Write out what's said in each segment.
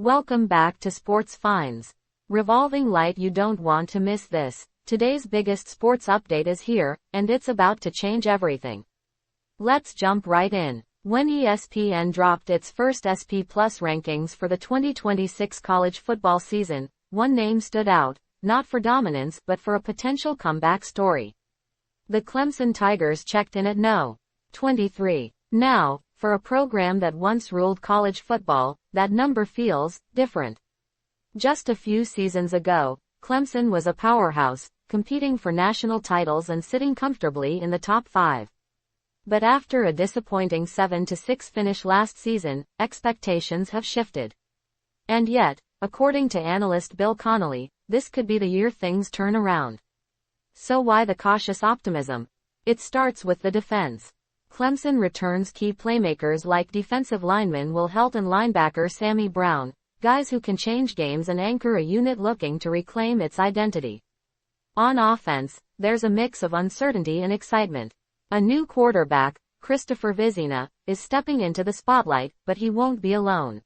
Welcome back to Sports Finds. Revolving light, you don't want to miss this. Today's biggest sports update is here, and it's about to change everything. Let's jump right in. When ESPN dropped its first SP Plus rankings for the 2026 college football season, one name stood out, not for dominance but for a potential comeback story. The Clemson Tigers checked in at No. 23. Now, for a program that once ruled college football, that number feels different. Just a few seasons ago, Clemson was a powerhouse, competing for national titles and sitting comfortably in the top 5. But after a disappointing 7-6 finish last season, expectations have shifted. And yet, according to analyst Bill Connolly, this could be the year things turn around. So why the cautious optimism? It starts with the defense. Clemson returns key playmakers like defensive lineman Will Helt and linebacker Sammy Brown, guys who can change games and anchor a unit looking to reclaim its identity. On offense, there's a mix of uncertainty and excitement. A new quarterback, Christopher Vizina, is stepping into the spotlight, but he won't be alone.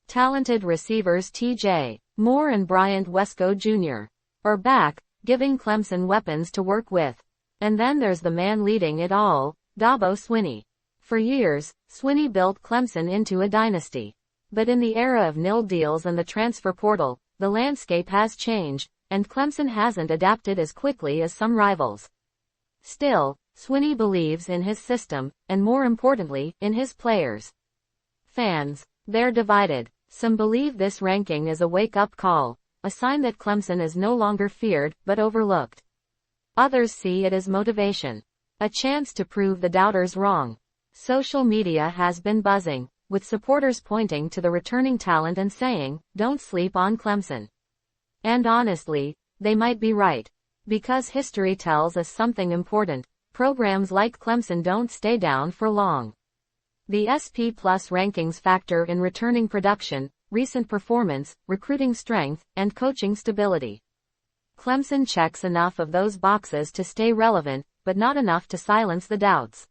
Talented receivers T.J. Moore and Bryant Wesco Jr. are back, giving Clemson weapons to work with. And then there's the man leading it all, Dabo Swinney. For years, Swinney built Clemson into a dynasty. But in the era of nil deals and the transfer portal, the landscape has changed, and Clemson hasn't adapted as quickly as some rivals. Still, Swinney believes in his system, and more importantly, in his players. Fans, they're divided. Some believe this ranking is a wake-up call, a sign that Clemson is no longer feared, but overlooked. Others see it as motivation. A chance to prove the doubters wrong. Social media has been buzzing, with supporters pointing to the returning talent and saying, "Don't sleep on Clemson." And honestly, they might be right. Because history tells us something important. Programs like Clemson don't stay down for long. The SP Plus rankings factor in returning production, recent performance, recruiting strength, and coaching stability. Clemson checks enough of those boxes to stay relevant, but not enough to silence the doubts.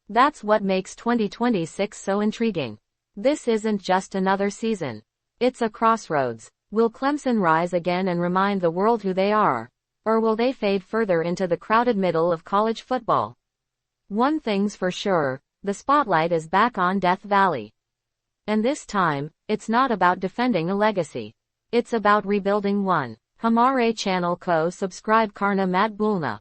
That's what makes 2026 so intriguing. This isn't just another season. It's a crossroads. Will Clemson rise again and remind the world who they are? Or will they fade further into the crowded middle of college football? One thing's for sure, the spotlight is back on Death Valley. And this time, it's not about defending a legacy. It's about rebuilding one. Hamare Channel Co-subscribe Karna Matt Bulna.